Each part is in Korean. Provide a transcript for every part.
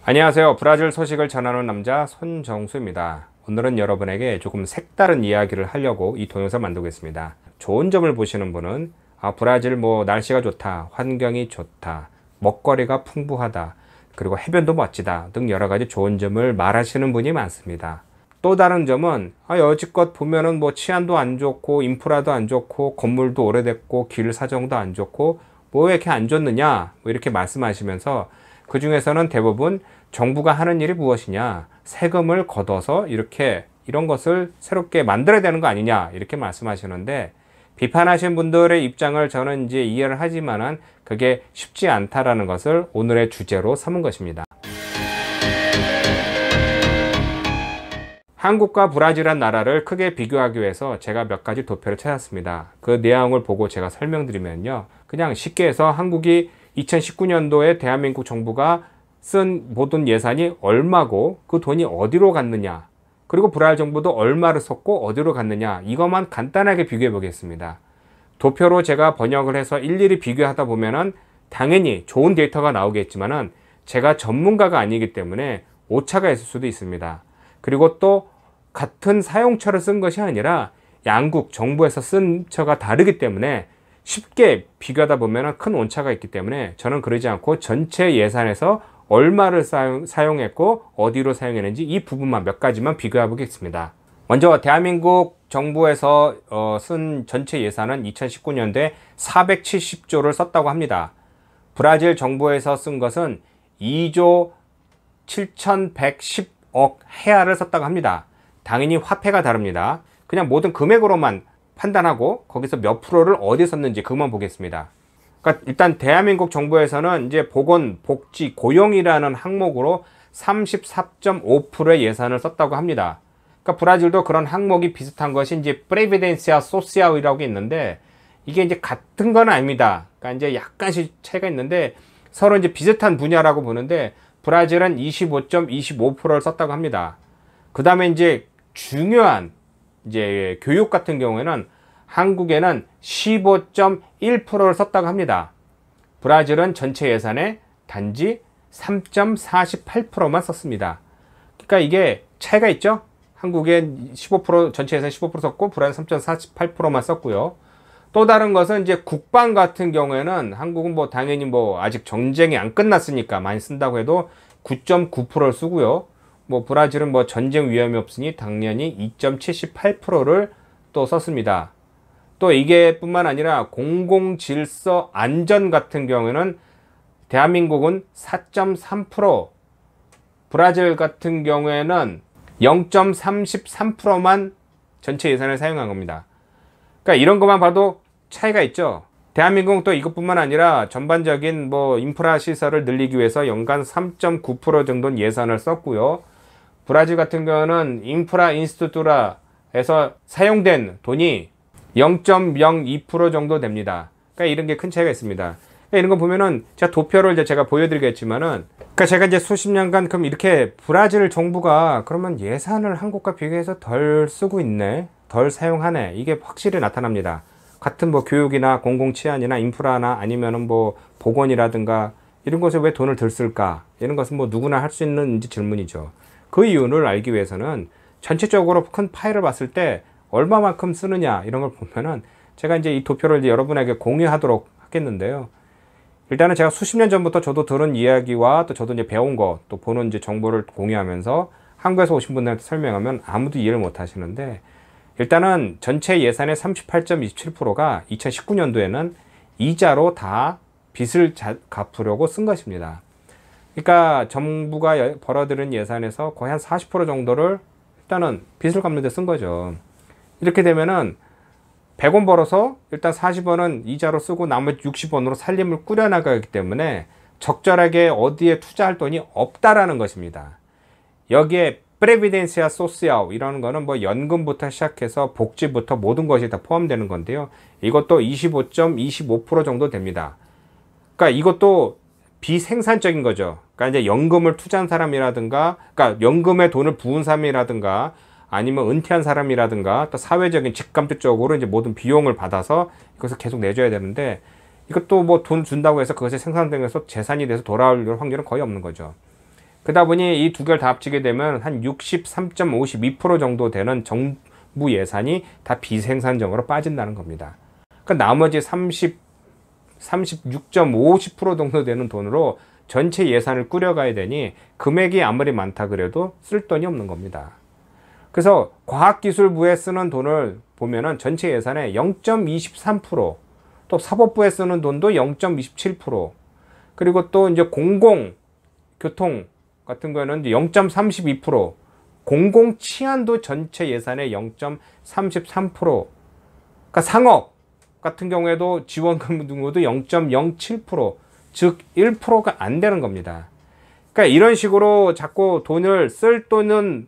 안녕하세요. 브라질 소식을 전하는 남자 손정수입니다. 오늘은 여러분에게 조금 색다른 이야기를 하려고 이 동영상을 만들겠습니다. 좋은 점을 보시는 분은 브라질 날씨가 좋다, 환경이 좋다, 먹거리가 풍부하다, 그리고 해변도 멋지다 등 여러 가지 좋은 점을 말하시는 분이 많습니다. 또 다른 점은 여지껏 보면은 치안도 안 좋고 인프라도 안 좋고 건물도 오래됐고 길 사정도 안 좋고 왜 이렇게 안 좋느냐 이렇게 말씀하시면서 그 중에서는 대부분 정부가 하는 일이 무엇이냐, 세금을 걷어서 이런 것을 새롭게 만들어야 되는 거 아니냐 이렇게 말씀하시는데, 비판하신 분들의 입장을 저는 이제 이해를 하지만은 그게 쉽지 않다라는 것을 오늘의 주제로 삼은 것입니다. 한국과 브라질한 나라를 크게 비교하기 위해서 제가 몇 가지 도표를 찾았습니다. 그 내용을 보고 제가 설명드리면요, 그냥 쉽게 해서 한국이 2019년도에 대한민국 정부가 쓴 모든 예산이 얼마고 그 돈이 어디로 갔느냐, 그리고 브라질 정부도 얼마를 썼고 어디로 갔느냐, 이것만 간단하게 비교해 보겠습니다. 도표로 제가 번역을 해서 일일이 비교하다 보면은 당연히 좋은 데이터가 나오겠지만은 제가 전문가가 아니기 때문에 오차가 있을 수도 있습니다. 그리고 또 같은 사용처를 쓴 것이 아니라 양국 정부에서 쓴 처가 다르기 때문에 쉽게 비교하다 보면 큰 온차가 있기 때문에 저는 그러지 않고 전체 예산에서 얼마를 사용했고 어디로 사용했는지 이 부분만 몇 가지만 비교해 보겠습니다. 먼저 대한민국 정부에서 쓴 전체 예산은 2019년도에 470조를 썼다고 합니다. 브라질 정부에서 쓴 것은 2조 7110억 헤아를 썼다고 합니다. 당연히 화폐가 다릅니다. 그냥 모든 금액으로만 판단하고 거기서 몇 프로를 어디 썼는지 그것만 보겠습니다. 그러니까 일단 대한민국 정부에서는 이제 보건, 복지, 고용이라는 항목으로 34.5%의 예산을 썼다고 합니다. 그러니까 브라질도 그런 항목이 비슷한 것이 이제 프레비덴시아 소시알이라고 있는데, 이게 이제 같은 건 아닙니다. 그러니까 이제 약간씩 차이가 있는데 서로 이제 비슷한 분야라고 보는데, 브라질은 25.25%를 썼다고 합니다. 그 다음에 이제 중요한 이제 교육 같은 경우에는 한국에는 15.1%를 썼다고 합니다. 브라질은 전체 예산의 단지 3.48%만 썼습니다. 그러니까 이게 차이가 있죠? 한국엔 15%, 전체 예산 15% 썼고 브라질 3.48%만 썼고요. 또 다른 것은 이제 국방 같은 경우에는 한국은 당연히 아직 전쟁이 안 끝났으니까 많이 쓴다고 해도 9.9%를 쓰고요. 브라질은 전쟁 위험이 없으니 당연히 2.78%를 또 썼습니다. 또 이게 뿐만 아니라 공공질서 안전 같은 경우에는 대한민국은 4.3%, 브라질 같은 경우에는 0.33%만 전체 예산을 사용한 겁니다. 그러니까 이런 것만 봐도 차이가 있죠. 대한민국은 또 이것뿐만 아니라 전반적인 인프라 시설을 늘리기 위해서 연간 3.9% 정도는 예산을 썼고요. 브라질 같은 경우는 인프라 인스티투라에서 사용된 돈이 0.02% 정도 됩니다. 그러니까 이런 게 큰 차이가 있습니다. 그러니까 이런 거 보면은 제가 도표를 제가 보여드리겠지만은, 그러니까 제가 이제 수십 년간 그럼 이렇게 브라질 정부가 그러면 예산을 한국과 비교해서 덜 쓰고 있네, 덜 사용하네, 이게 확실히 나타납니다. 같은 교육이나 공공치안이나 인프라나 아니면은 보건이라든가 이런 것에 왜 돈을 덜 쓸까? 이런 것은 누구나 할 수 있는 질문이죠. 그 이유를 알기 위해서는 전체적으로 큰 파일을 봤을 때 얼마만큼 쓰느냐 이런 걸 보면은, 제가 이제 이 도표를 이제 여러분에게 공유하도록 하겠는데요. 일단은 제가 수십 년 전부터 저도 들은 이야기와 또 저도 이제 배운 거, 또 보는 이제 정보를 공유하면서 한국에서 오신 분들한테 설명하면 아무도 이해를 못 하시는데, 일단은 전체 예산의 38.27%가 2019년도에는 이자로 다 빚을 갚으려고 쓴 것입니다. 그러니까 정부가 벌어들인 예산에서 거의 한 40% 정도를 일단은 빚을 갚는 데 쓴 거죠. 이렇게 되면은 100원 벌어서 일단 40원은 이자로 쓰고 나머지 60원으로 살림을 꾸려나가기 때문에 적절하게 어디에 투자할 돈이 없다라는 것입니다. 여기에 프레비덴시아 소시알 이라는 거는 연금부터 시작해서 복지부터 모든 것이 다 포함되는 건데요. 이것도 25.25% 정도 됩니다. 그러니까 이것도 비생산적인 거죠. 그러니까 이제 연금을 투자한 사람이라든가, 그러니까 연금에 돈을 부은 사람이라든가, 아니면 은퇴한 사람이라든가, 또 사회적인 직감투 쪽으로 이제 모든 비용을 받아서 이것을 계속 내줘야 되는데, 이것도 돈 준다고 해서 그것이 생산되면서 재산이 돼서 돌아올 확률은 거의 없는 거죠. 그러다 보니 이 두 개를 다 합치게 되면 한 63.52% 정도 되는 정부 예산이 다 비생산적으로 빠진다는 겁니다. 그러니까 나머지 36.50% 정도 되는 돈으로 전체 예산을 꾸려가야 되니 금액이 아무리 많다 그래도 쓸 돈이 없는 겁니다. 그래서 과학기술부에 쓰는 돈을 보면은 전체 예산의 0.23%, 또 사법부에 쓰는 돈도 0.27%, 그리고 또 이제 공공교통 같은 거는 0.32%, 공공치안도 전체 예산의 0.33%, 그러니까 상업 같은 경우에도 지원금 등도 0.07%, 즉 1%가 안 되는 겁니다. 그러니까 이런 식으로 자꾸 돈을 쓸 돈은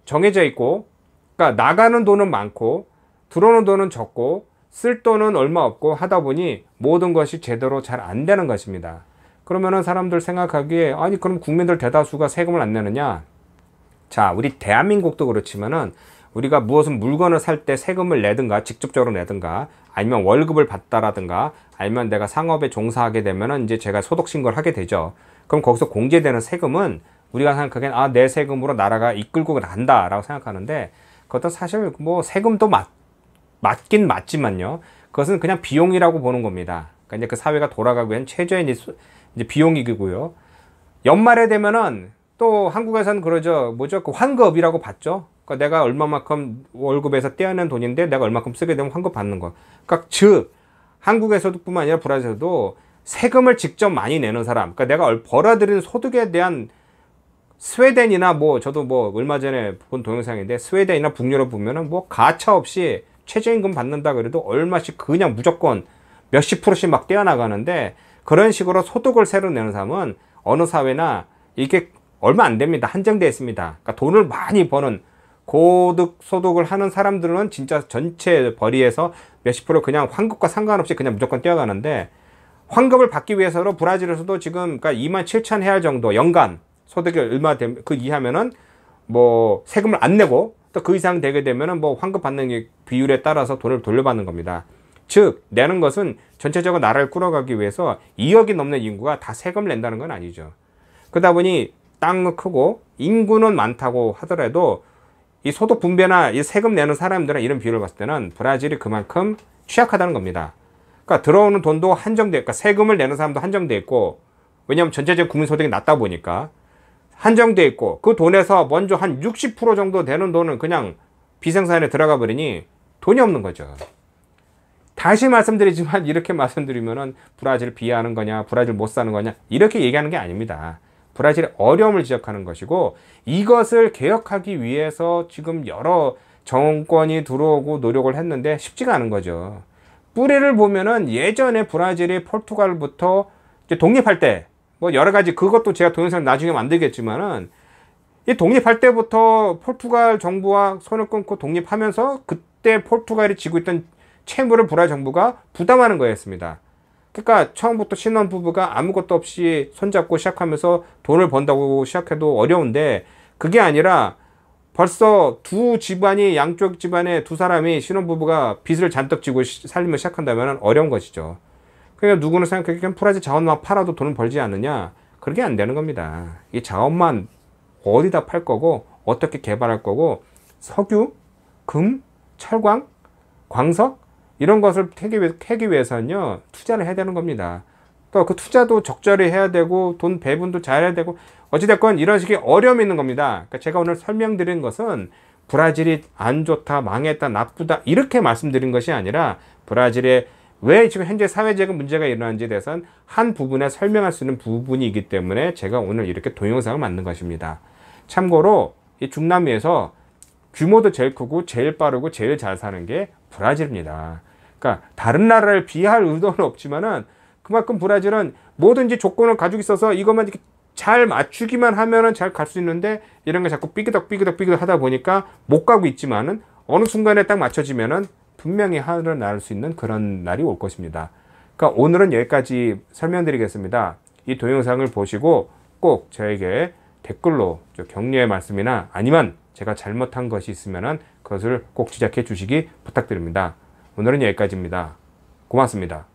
정해져 있고, 그러니까 나가는 돈은 많고 들어오는 돈은 적고 쓸 돈은 얼마 없고 하다 보니 모든 것이 제대로 잘 안 되는 것입니다. 그러면은 사람들 생각하기에 아니 그럼 국민들 대다수가 세금을 안 내느냐? 자, 우리 대한민국도 그렇지만은 우리가 무엇은 물건을 살 때 세금을 내든가 직접적으로 내든가 아니면 월급을 받다라든가 아니면 내가 상업에 종사하게 되면은 이제 제가 소득 신고를 하게 되죠. 그럼 거기서 공제되는 세금은 우리가 생각하기엔 아, 내 세금으로 나라가 이끌고 간다라고 생각하는데 그것도 사실 뭐 세금도 맞긴 맞지만요. 그것은 그냥 비용이라고 보는 겁니다. 그러니까 이제 그 사회가 돌아가기 위한 최저의 이제 비용이고요. 연말에 되면은 또 한국에서는 그러죠. 뭐죠? 그 환급이라고 받죠. 그러니까 내가 얼마만큼 월급에서 떼어낸 돈인데 내가 얼마큼 쓰게 되면 환급 받는 거. 그러니까 즉 한국에서도 뿐만 아니라 브라질에서도 세금을 직접 많이 내는 사람, 그러니까 내가 벌어들인 소득에 대한 스웨덴이나 뭐 저도 뭐 얼마 전에 본 동영상인데 스웨덴이나 북유럽 보면은 뭐 가차 없이 최저임금 받는다 그래도 얼마씩 그냥 무조건 몇십 프로씩 막 떼어나가는데 그런 식으로 소득을 새로 내는 사람은 어느 사회나 이게 얼마 안 됩니다. 한정되어 있습니다. 그러니까 돈을 많이 버는 고득 소득을 하는 사람들은 진짜 전체 벌이에서 몇십 프로 그냥 환급과 상관없이 그냥 무조건 뛰어가는데 환급을 받기 위해서로 브라질에서도 지금 그러니까 27,000 헤알 정도 연간 소득이 얼마 되면 그 이하면은 뭐 세금을 안 내고 또 그 이상 되게 되면은 뭐 환급 받는 비율에 따라서 돈을 돌려받는 겁니다. 즉 내는 것은 전체적으로 나라를 끌어가기 위해서 2억이 넘는 인구가 다 세금을 낸다는 건 아니죠. 그러다 보니 땅은 크고 인구는 많다고 하더라도 이 소득 분배나 이 세금 내는 사람들은 이런 비율을 봤을 때는 브라질이 그만큼 취약하다는 겁니다. 그러니까 들어오는 돈도 한정돼, 그러니까 세금을 내는 사람도 한정돼 있고, 왜냐하면 전체적 국민 소득이 낮다 보니까 한정돼 있고, 그 돈에서 먼저 한 60% 정도 되는 돈은 그냥 비생산에 들어가 버리니 돈이 없는 거죠. 다시 말씀드리지만 이렇게 말씀드리면은 브라질 비하하는 거냐, 브라질 못 사는 거냐 이렇게 얘기하는 게 아닙니다. 브라질의 어려움을 지적하는 것이고 이것을 개혁하기 위해서 지금 여러 정권이 들어오고 노력을 했는데 쉽지가 않은 거죠. 뿌리를 보면은 예전에 브라질이 포르투갈부터 이제 독립할 때 뭐 여러 가지 그것도 제가 동영상을 나중에 만들겠지만은 이 독립할 때부터 포르투갈 정부와 손을 끊고 독립하면서 그때 포르투갈이 지고 있던 채무를 브라질 정부가 부담하는 거였습니다. 그러니까 처음부터 신혼부부가 아무것도 없이 손잡고 시작하면서 돈을 번다고 시작해도 어려운데 그게 아니라 벌써 두 집안이 양쪽 집안에 두 사람이 신혼부부가 빚을 잔뜩 지고 살림을 시작한다면 어려운 것이죠. 그러니까 누구는 생각하기엔 브라질 자원만 팔아도 돈을 벌지 않느냐? 그렇게 안 되는 겁니다. 이 자원만 어디다 팔 거고 어떻게 개발할 거고 석유, 금, 철광, 광석 이런 것을 캐기 위해서는요 투자를 해야 되는 겁니다. 또 그 투자도 적절히 해야 되고 돈 배분도 잘 해야 되고 어찌됐건 이런 식의 어려움이 있는 겁니다. 그러니까 제가 오늘 설명드린 것은 브라질이 안 좋다, 망했다, 나쁘다 이렇게 말씀드린 것이 아니라 브라질의 왜 지금 현재 사회적인 문제가 일어나는지에 대해서는 한 부분에 설명할 수 있는 부분이기 때문에 제가 오늘 이렇게 동영상을 만든 것입니다. 참고로 이 중남미에서 규모도 제일 크고 제일 빠르고 제일 잘 사는 게 브라질입니다. 그러니까 다른 나라를 비할 의도는 없지만은 그만큼 브라질은 뭐든지 조건을 가지고 있어서 이것만 이렇게 잘 맞추기만 하면은 잘 갈 수 있는데 이런 게 자꾸 삐그덕 하다 보니까 못 가고 있지만은 어느 순간에 딱 맞춰지면은 분명히 하늘을 날 수 있는 그런 날이 올 것입니다. 그러니까 오늘은 여기까지 설명드리겠습니다. 이 동영상을 보시고 꼭 저에게 댓글로 격려의 말씀이나 아니면 제가 잘못한 것이 있으면은 그것을 꼭 지적해 주시기 부탁드립니다. 오늘은 여기까지입니다. 고맙습니다.